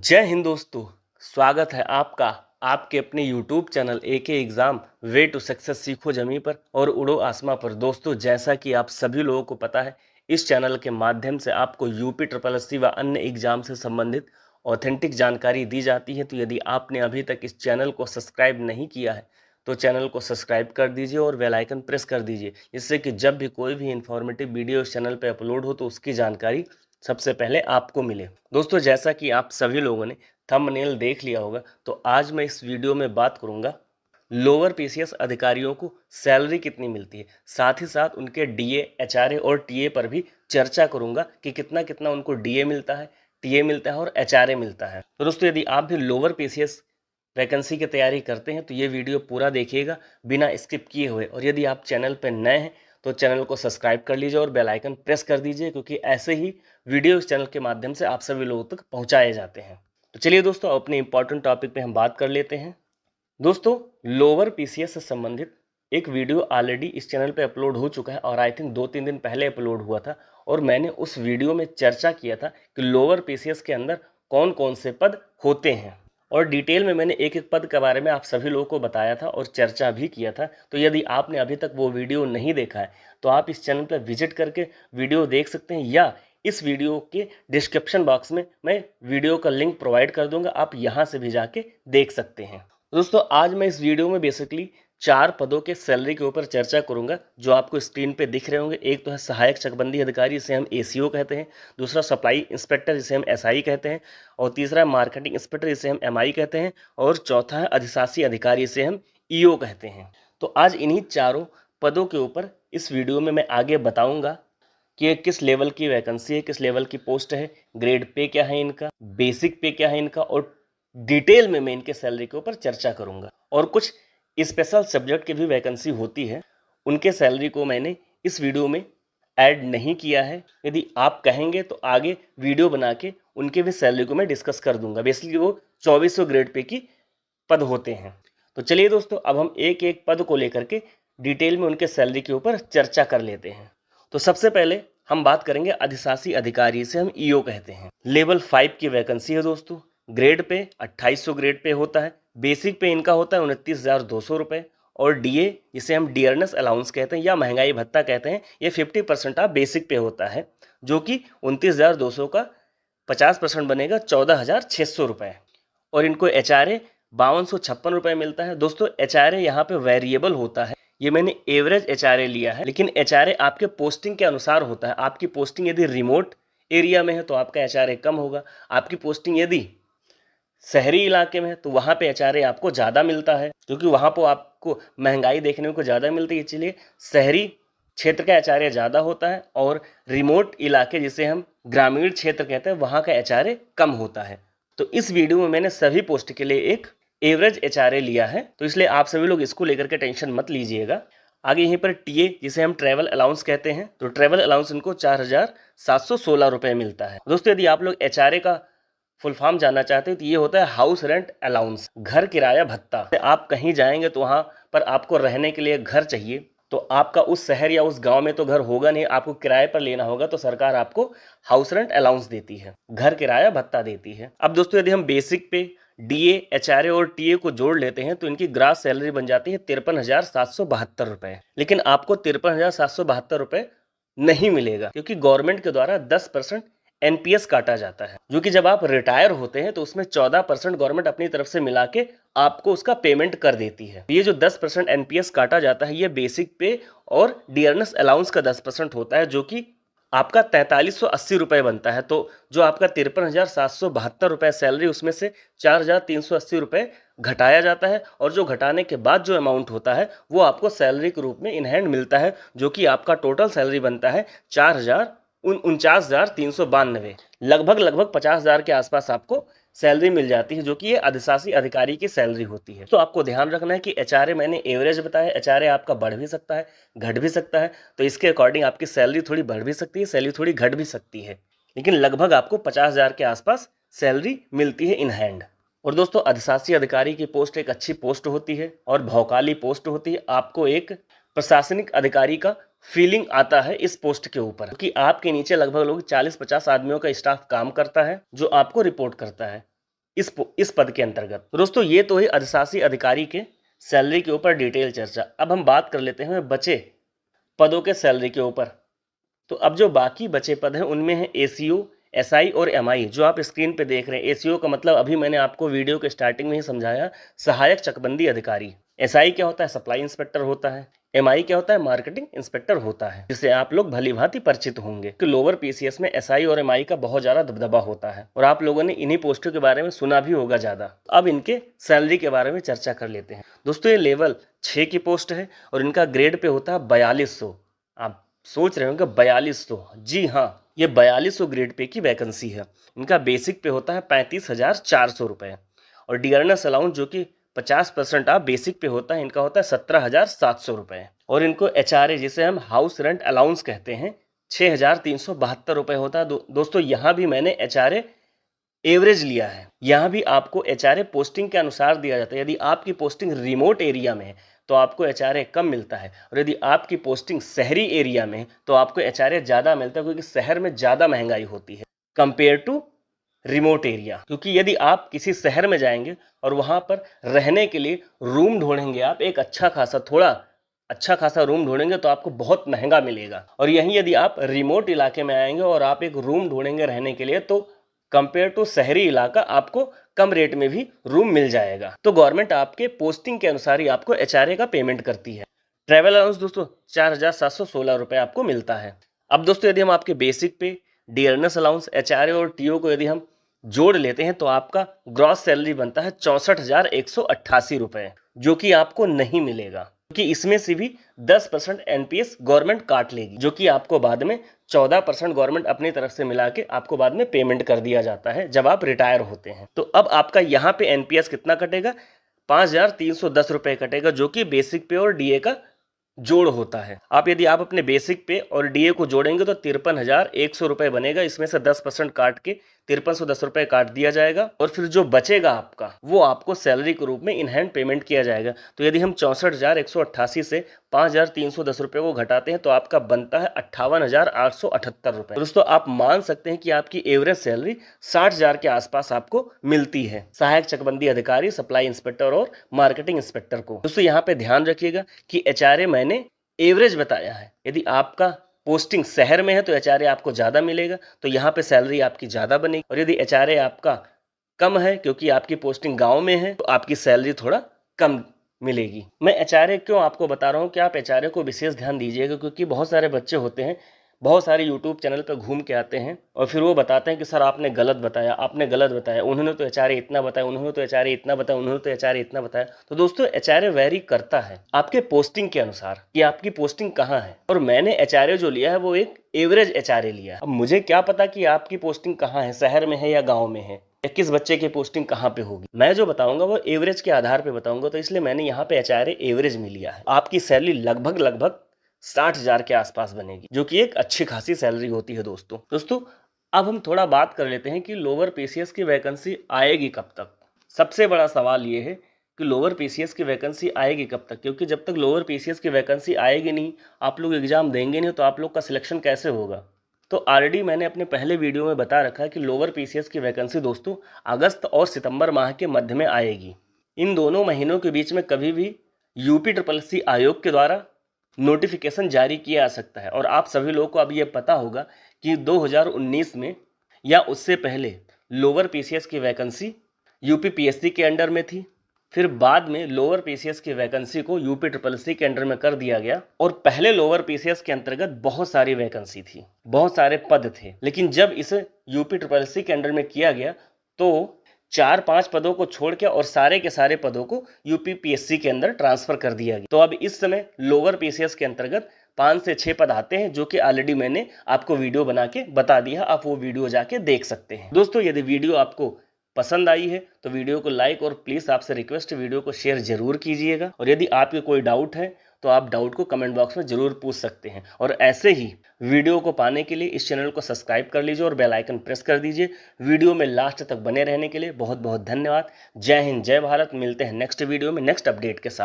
जय हिंद दोस्तों। स्वागत है आपका आपके अपने YouTube channel AK exam way to success सीखो जमी पर और उड़ो आसमां पर। दोस्तों, जैसा कि आप सभी लोगों को पता है, इस चैनल के माध्यम से आपको यूपी ट्रिपल एससी व अन्य एग्जाम से संबंधित ऑथेंटिक जानकारी दी जाती है। तो यदि आपने अभी तक इस चैनल को सब्सक्राइब नहीं किया है तो चैनल को सब्सक्राइब कर दीजिए और बेल आइकन प्रेस कर दीजिए, जिससे कि जब भी कोई भी इंफॉर्मेटिव वीडियो इस चैनल पर अपलोड हो तो उसकी जानकारी सबसे पहले आपको मिले। दोस्तों, जैसा कि आप सभी लोगों ने थंबनेल देख लिया होगा, तो आज मैं इस वीडियो में बात करूंगा लोअर पीसीएस अधिकारियों को सैलरी कितनी मिलती है। साथ ही साथ उनके डीए, एचआरए और टीए पर भी चर्चा करूंगा कि कितना कितना उनको डीए मिलता है, टीए मिलता है और एचआरए मिलता है। तो दोस्तों, यदि आप भी लोअर पीसीएस वैकेंसी की तैयारी करते हैं तो ये वीडियो पूरा देखिएगा बिना स्किप किए हुए। और यदि आप चैनल पर नए हैं तो चैनल को सब्सक्राइब कर लीजिए और बेल आइकन प्रेस कर दीजिए, क्योंकि ऐसे ही वीडियो इस चैनल के माध्यम से आप सभी लोगों तक पहुंचाए जाते हैं। तो चलिए दोस्तों, अपने इंपॉर्टेंट टॉपिक पे हम बात कर लेते हैं। दोस्तों, लोअर पीसीएस से संबंधित एक वीडियो ऑलरेडी इस चैनल पे अपलोड हो चुका है और आई थिंक 2-3 दिन पहले अपलोड हुआ था। और मैंने उस वीडियो में चर्चा किया था कि लोअर पीसीएस के अंदर कौन कौन से पद होते हैं, और डिटेल में मैंने एक एक पद के बारे में आप सभी लोगों को बताया था और चर्चा भी किया था। तो यदि आपने अभी तक वो वीडियो नहीं देखा है तो आप इस चैनल पर विजिट करके वीडियो देख सकते हैं, या इस वीडियो के डिस्क्रिप्शन बॉक्स में मैं वीडियो का लिंक प्रोवाइड कर दूंगा, आप यहाँ से भी जाके देख सकते हैं। दोस्तों, आज मैं इस वीडियो में बेसिकली 4 पदों के सैलरी के ऊपर चर्चा करूंगा जो आपको स्क्रीन पे दिख रहे होंगे। एक तो है सहायक चकबंदी अधिकारी, जिसे हम एसीओ कहते हैं। दूसरा सप्लाई इंस्पेक्टर, जिसे हम एसआई कहते हैं। और तीसरा है मार्केटिंग इंस्पेक्टर, जिसे हम एमआई कहते हैं। और चौथा है अधिशासी अधिकारी, जिसे हम ईओ कहते हैं। तो आज इन्हीं चारों पदों के ऊपर इस वीडियो में मैं आगे बताऊंगा कि ये किस लेवल की वैकेंसी है, किस लेवल की पोस्ट है, ग्रेड पे क्या है इनका, बेसिक पे क्या है इनका, और डिटेल में मैं इनके सैलरी के ऊपर चर्चा करूंगा। और कुछ स्पेशल सब्जेक्ट की भी वैकेंसी होती है, उनके सैलरी को मैंने इस वीडियो में ऐड नहीं किया है। यदि आप कहेंगे तो आगे वीडियो बना के उनके भी सैलरी को मैं डिस्कस कर दूंगा। बेसिकली वो 2400 ग्रेड पे की पद होते हैं। तो चलिए दोस्तों, अब हम एक एक पद को लेकर के डिटेल में उनके सैलरी के ऊपर चर्चा कर लेते हैं। तो सबसे पहले हम बात करेंगे अधिशासी अधिकारी, से हम ईओ कहते हैं। लेवल 5 की वैकेंसी है दोस्तों। ग्रेड पे 2800 ग्रेड पे होता है। बेसिक पे इनका होता है 29,200 रुपये। और डीए, जिसे हम डियरनेस अलाउंस कहते हैं या महंगाई भत्ता कहते हैं, ये 50% ऑफ बेसिक पे होता है, जो कि 29,200 का 50% बनेगा 14,600 रुपये। और इनको एचआरए 5256 रुपये मिलता है। दोस्तों, एचआरए यहाँ पे वेरिएबल होता है, ये मैंने एवरेज एचआरए लिया है, लेकिन एचआरए आपके पोस्टिंग के अनुसार होता है। आपकी पोस्टिंग यदि रिमोट एरिया में है तो आपका एचआरए कम होगा। आपकी पोस्टिंग यदि शहरी इलाके में है तो वहाँ पे एचआरए आपको ज़्यादा मिलता है, क्योंकि वहाँ पर आपको महंगाई देखने को ज़्यादा मिलती है, इसलिए शहरी क्षेत्र का एचआरए ज़्यादा होता है। और रिमोट इलाके, जिसे हम ग्रामीण क्षेत्र कहते हैं, वहाँ का एचआरए कम होता है। तो इस वीडियो में मैंने सभी पोस्ट के लिए एक एवरेज एचआरए लिया है, तो इसलिए आप सभी लोग इसको लेकर के टेंशन मत लीजिएगा। आगे यहीं पर टीए, जिसे हम ट्रैवल अलाउंस कहते हैं, तो ट्रैवल अलाउंस इनको 4,716 रुपये मिलता है। दोस्तों, यदि आप लोग एचआरए का फुल फॉर्म जानना चाहते हैं तो ये होता है हाउस रेंट अलाउंस, घर किराया भत्ता। आप कहीं जाएंगे तो वहाँ पर आपको रहने के लिए घर चाहिए, तो आपका उस शहर या उस गांव में तो घर होगा नहीं, आपको किराए पर लेना होगा, तो सरकार आपको हाउस रेंट अलाउंस देती है, घर किराया भत्ता देती है। अब दोस्तों, यदि हम बेसिक पे डीए, एचआरए और टीए को जोड़ लेते हैं तो इनकी ग्रास सैलरी बन जाती है 53,772 रुपये। लेकिन आपको 53,772 रुपये नहीं मिलेगा, क्योंकि गवर्नमेंट के द्वारा 10% एनपीएस काटा जाता है, जो कि जब आप रिटायर होते हैं तो उसमें 14% गवर्नमेंट अपनी तरफ से मिला के आपको उसका पेमेंट कर देती है। ये जो 10% एनपीएस काटा जाता है, ये बेसिक पे और डियरनेस अलाउंस का 10% होता है, जो कि आपका 4380 रुपये बनता है। तो जो आपका 53,772 रुपये सैलरी, उसमें से 4,380 रुपये घटाया जाता है, और जो घटाने के बाद जो अमाउंट होता है वो आपको सैलरी के रूप में इन हैंड मिलता है, जो कि आपका टोटल सैलरी बनता है 49,392। लगभग 50,000 के आसपास आपको सैलरी मिल जाती है, जो कि ये अधिशासी अधिकारी की सैलरी होती है। तो आपको ध्यान रखना है कि एचआरए मैंने एवरेज बताया, एचआरए आपका बढ़ भी सकता है, घट भी सकता है, तो इसके अकॉर्डिंग आपकी सैलरी थोड़ी बढ़ भी सकती है, सैलरी थोड़ी घट भी सकती है, लेकिन लगभग आपको 50,000 के आसपास सैलरी मिलती है इन हैंड। और दोस्तों, अधिशासी अधिकारी की पोस्ट एक अच्छी पोस्ट होती है और भौकाली पोस्ट होती है। आपको एक प्रशासनिक अधिकारी का फीलिंग आता है इस पोस्ट के ऊपर, क्योंकि आपके नीचे लगभग 40-50 आदमियों का स्टाफ काम करता है, जो आपको रिपोर्ट करता है। इस पद के अंतर्गत। दोस्तों ये तो है अधिशासी अधिकारी के सैलरी के ऊपर डिटेल चर्चा। अब हम बात कर लेते हैं बचे पदों के सैलरी के ऊपर। तो अब जो बाकी बचे पद हैं उनमें है एसीओ, एसआई और एमआई, जो आप स्क्रीन पे देख रहे हैं। एसीओ का मतलब अभी मैंने आपको वीडियो के स्टार्टिंग में ही समझाया, सहायक चकबंदी अधिकारी। एसआई क्या होता है? सप्लाई इंस्पेक्टर होता है। एमआई क्या होता है? मार्केटिंग इंस्पेक्टर होता है, जिससे आप लोग भली भांति परिचित होंगे कि लोअर पीसीएस में एसआई और एमआई का बहुत ज्यादा दबदबा होता है और आप लोगों ने इन्हीं पोस्टों के बारे में सुना भी होगा ज्यादा। अब इनके सैलरी के बारे में चर्चा कर लेते हैं। दोस्तों ये लेवल 6 की पोस्ट है और इनका ग्रेड पे होता है 4200। आप सोच रहे होंगे 4200, जी हाँ, ये 4200 ग्रेड पे की वैकेंसी है। इनका बेसिक पे होता है 35,400 रुपए और डियरनेस अलाउंस जो कि 50% आप बेसिक पे होता है, इनका होता है 17,700 रुपए। और इनको एचआरए जिसे हम हाउस रेंट अलाउंस कहते हैं 6,372 रुपए होता है। दोस्तों यहाँ भी मैंने एचआरए एवरेज लिया है। यहाँ भी आपको एचआरए पोस्टिंग के अनुसार दिया जाता है। यदि आपकी पोस्टिंग रिमोट एरिया में है तो आपको एचआरए कम मिलता है और यदि आपकी पोस्टिंग शहरी एरिया में तो आपको एचआरए ज़्यादा मिलता है, क्योंकि शहर में ज़्यादा महंगाई होती है कंपेयर टू रिमोट एरिया। क्योंकि यदि आप किसी शहर में जाएंगे और वहाँ पर रहने के लिए रूम ढूंढेंगे, आप एक थोड़ा अच्छा खासा रूम ढूंढेंगे तो आपको बहुत महंगा मिलेगा। और यहीं यदि आप रिमोट इलाके में आएंगे और आप एक रूम ढूंढेंगे रहने के लिए तो कंपेयर टू शहरी इलाका आपको कम रेट में भी रूम मिल जाएगा। तो गवर्नमेंट आपके पोस्टिंग के अनुसार ही आपको एचआरए का पेमेंट करती है। ट्रैवल अलाउंस दोस्तों 4,716 रुपए आपको मिलता है। अब दोस्तों यदि हम आपके बेसिक पे डियरनेस अलाउंस, एचआरए और टीओ को यदि हम जोड़ लेते हैं तो आपका ग्रॉस सैलरी बनता है 64,188 रुपए, जो कि आपको नहीं मिलेगा, क्योंकि इसमें से भी 10% एनपीएस गवर्नमेंट काट लेगी, जो कि आपको बाद में 14% गवर्नमेंट अपनी तरफ से मिला के आपको बाद में पेमेंट कर दिया जाता है जब आप रिटायर होते हैं। तो अब आपका यहाँ पे एनपीएस कितना कटेगा? 5,310 रुपए कटेगा, जो कि बेसिक पे और डीए का जोड़ होता है। आप यदि आप अपने बेसिक पे और डीए को जोड़ेंगे तो 53,100 रुपए बनेगा। इसमें से 10% काट के 5310 रुपए काट दिया जाएगा और फिर जो बचेगा आपका वो आपको सैलरी के रूप में इन हैंड पेमेंट किया जाएगा। तो यदि हम 64,188 से 5,310 रुपए को घटाते हैं तो आपका बनता है 58,878 रुपए। दोस्तों आप मान सकते हैं कि आपकी एवरेज सैलरी 60,000 के आसपास आपको मिलती है सहायक चकबंदी अधिकारी, सप्लाई इंस्पेक्टर और मार्केटिंग इंस्पेक्टर को। दोस्तों यहाँ पे ध्यान रखिएगा कि एचआरए मैंने एवरेज बताया है। यदि आपका पोस्टिंग शहर में है तो एचआरए आपको ज़्यादा मिलेगा, तो यहाँ पे सैलरी आपकी ज़्यादा बनेगी। और यदि एचआरए आपका कम है क्योंकि आपकी पोस्टिंग गांव में है तो आपकी सैलरी थोड़ा कम मिलेगी। मैं एचआरए क्यों आपको बता रहा हूँ कि आप एचआरए को विशेष ध्यान दीजिएगा, क्योंकि बहुत सारे बच्चे होते हैं, बहुत सारे यूट्यूब चैनल पर घूम के आते हैं और फिर वो बताते हैं कि सर आपने गलत बताया, उन्होंने तो एचआरए इतना बताया, उन्होंने तो एचआरए इतना बताया, उन्होंने तो एचआरए इतना बताया। तो दोस्तों एचआरए वेरी करता है आपके पोस्टिंग के अनुसार कि आपकी पोस्टिंग कहाँ है। और मैंने एचआरए जो लिया है वो एक एवरेज एचआरए लिया है। अब मुझे क्या पता कि आपकी पोस्टिंग कहाँ है, शहर में है या गाँव में है, या किस बच्चे की पोस्टिंग कहाँ पे होगी। मैं जो बताऊंगा वो एवरेज के आधार पे बताऊंगा, तो इसलिए मैंने यहाँ पे एचआरए एवरेज में लिया है। आपकी सैलरी लगभग 60,000 के आसपास बनेगी, जो कि एक अच्छी खासी सैलरी होती है। दोस्तों अब हम थोड़ा बात कर लेते हैं कि लोअर पीसीएस की वैकेंसी आएगी कब तक। सबसे बड़ा सवाल ये है कि लोअर पीसीएस की वैकेंसी आएगी कब तक, क्योंकि जब तक लोअर पीसीएस की वैकेंसी आएगी नहीं, आप लोग एग्जाम देंगे नहीं, तो आप लोग का सिलेक्शन कैसे होगा। तो ऑलरेडी मैंने अपने पहले वीडियो में बता रखा है कि लोअर पीसीएस की वैकेंसी दोस्तों अगस्त और सितंबर माह के मध्य में आएगी। इन दोनों महीनों के बीच में कभी भी यूपीएससी आयोग के द्वारा नोटिफिकेशन जारी किया जा सकता है। और आप सभी लोगों को अब ये पता होगा कि 2019 में या उससे पहले लोअर पीसीएस की वैकेंसी यूपीपीएससी के अंडर में थी, फिर बाद में लोअर पीसीएस की वैकेंसी को यूपीएससी के अंडर में कर दिया गया। और पहले लोअर पीसीएस के अंतर्गत बहुत सारी वैकेंसी थी, बहुत सारे पद थे, लेकिन जब इसे यूपीएससी के अंडर में किया गया तो 4-5 पदों को छोड़ के और सारे के सारे पदों को यूपीपीएससी के अंदर ट्रांसफर कर दिया गया। तो अब इस समय लोअर पीसीएस के अंतर्गत 5 से 6 पद आते हैं, जो कि ऑलरेडी मैंने आपको वीडियो बना के बता दिया, आप वो वीडियो जाके देख सकते हैं। दोस्तों यदि वीडियो आपको पसंद आई है तो वीडियो को लाइक और प्लीज़ आपसे रिक्वेस्ट वीडियो को शेयर जरूर कीजिएगा। और यदि आपके कोई डाउट है तो आप डाउट को कमेंट बॉक्स में जरूर पूछ सकते हैं। और ऐसे ही वीडियो को पाने के लिए इस चैनल को सब्सक्राइब कर लीजिए और बेल आइकन प्रेस कर दीजिए। वीडियो में लास्ट तक बने रहने के लिए बहुत बहुत धन्यवाद। जय हिंद, जय भारत। मिलते हैं नेक्स्ट वीडियो में नेक्स्ट अपडेट के साथ।